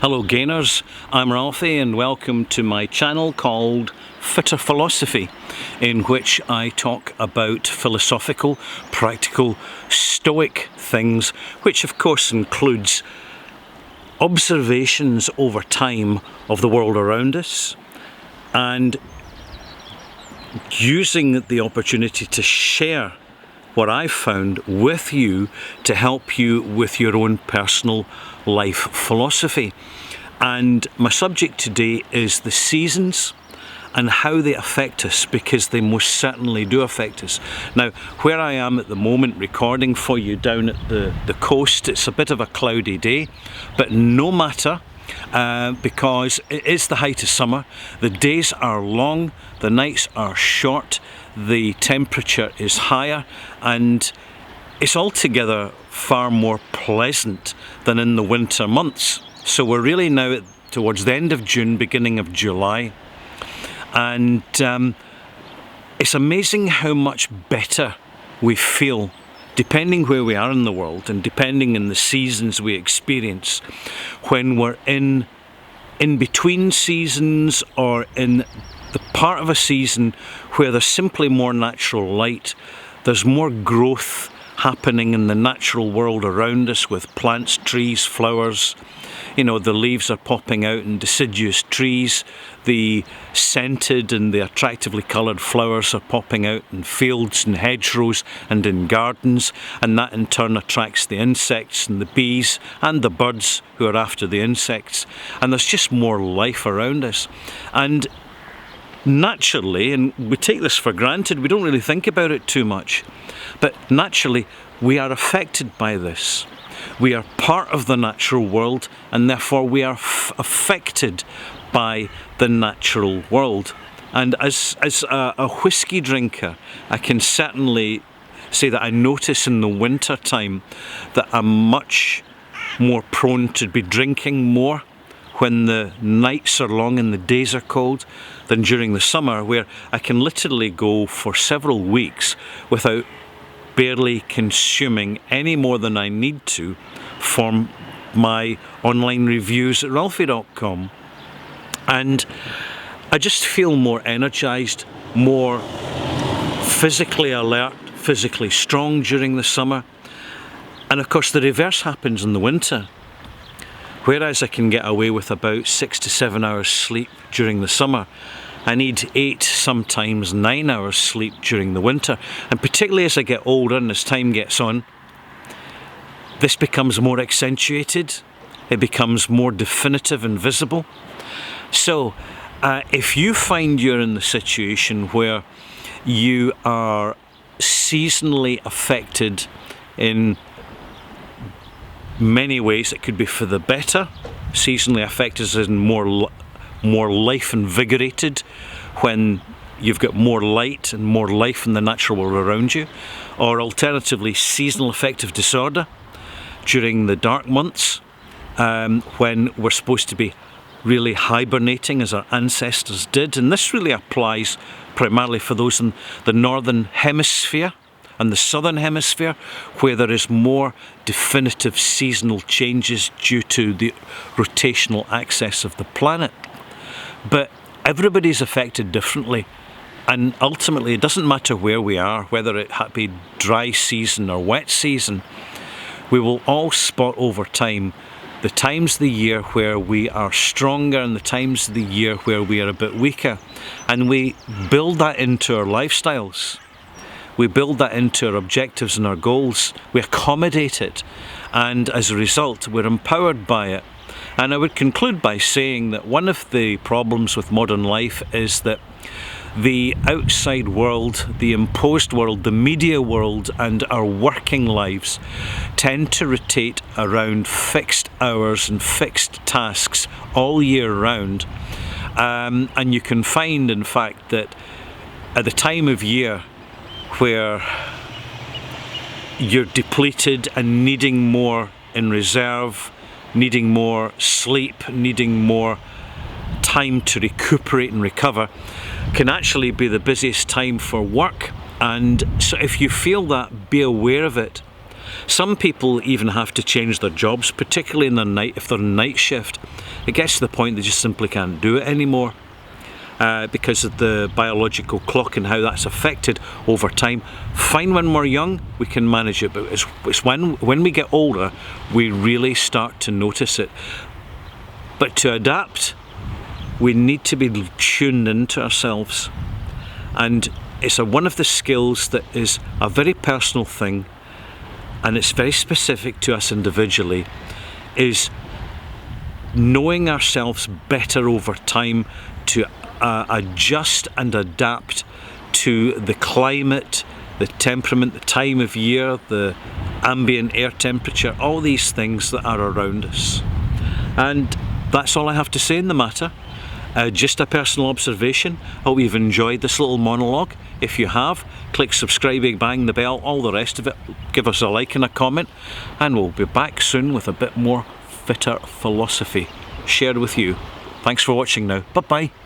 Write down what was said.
Hello gainers, I'm Ralphie and welcome to my channel called Fitter Philosophy, in which I talk about philosophical, practical, stoic things, which of course includes observations over time of the world around us and using the opportunity to share what I've found with you to help you with your own personal life philosophy. And my subject today is the seasons and how they affect us, because they most certainly do affect us. Now, where I am at the moment recording for you down at the coast, it's a bit of a cloudy day, but no matter, because it is the height of summer. The days are long, the nights are short, the temperature is higher, and it's altogether far more pleasant than in the winter months. So we're really now towards the end of June, beginning of July, and it's amazing how much better we feel depending where we are in the world and depending in the seasons we experience, when we're in between seasons or in the part of a season where there's simply more natural light, there's more growth happening in the natural world around us with plants, trees, flowers. You know, the leaves are popping out in deciduous trees, the scented and the attractively coloured flowers are popping out in fields and hedgerows and in gardens, and that in turn attracts the insects and the bees and the birds who are after the insects, and there's just more life around us. And naturally, and we take this for granted, we don't really think about it too much, but naturally we are affected by this. We are part of the natural world, and therefore we are affected by the natural world. And as a whiskey drinker, I can certainly say that I notice in the winter time that I'm much more prone to be drinking more when the nights are long and the days are cold than during the summer, where I can literally go for several weeks without barely consuming any more than I need to for my online reviews at ralphie.com. And I just feel more energized, more physically alert, physically strong during the summer. And of course the reverse happens in the winter. Whereas I can get away with about 6 to 7 hours sleep during the summer, I need 8, sometimes 9 hours sleep during the winter. And particularly as I get older and as time gets on, this becomes more accentuated, it becomes more definitive and visible. So if you find you're in the situation where you are seasonally affected in many ways, it could be for the better, seasonally affected as in more life invigorated when you've got more light and more life in the natural world around you, or alternatively seasonal affective disorder during the dark months, when we're supposed to be really hibernating as our ancestors did. And this really applies primarily for those in the northern hemisphere and the southern hemisphere, where there is more definitive seasonal changes due to the rotational axis of the planet. But everybody's affected differently, and ultimately it doesn't matter where we are, whether it be dry season or wet season. We will all spot over time the times of the year where we are stronger and the times of the year where we are a bit weaker, and we build that into our lifestyles. We build that into our objectives and our goals. We accommodate it, and as a result we're empowered by it. And I would conclude by saying that one of the problems with modern life is that the outside world, the imposed world, the media world, and our working lives tend to rotate around fixed hours and fixed tasks all year round. And you can find, in fact, that at the time of year where you're depleted and needing more in reserve, needing more sleep, needing more time to recuperate and recover, can actually be the busiest time for work. And so if you feel that, be aware of it. Some people even have to change their jobs, particularly in the night, if they're on night shift. It gets to the point they just simply can't do it anymore because of the biological clock and how that's affected over time. Fine, when we're young, we can manage it, but it's when we get older, we really start to notice it. But to adapt, we need to be tuned into ourselves. And it's one of the skills that is a very personal thing, and it's very specific to us individually, is knowing ourselves better over time to adjust and adapt to the climate, the temperament, the time of year, the ambient air temperature, all these things that are around us. And that's all I have to say in the matter. Just a personal observation. Hope you've enjoyed this little monologue. If you have, click subscribing, bang the bell, all the rest of it. Give us a like and a comment, and we'll be back soon with a bit more fitter philosophy shared with you. Thanks for watching now. Bye bye.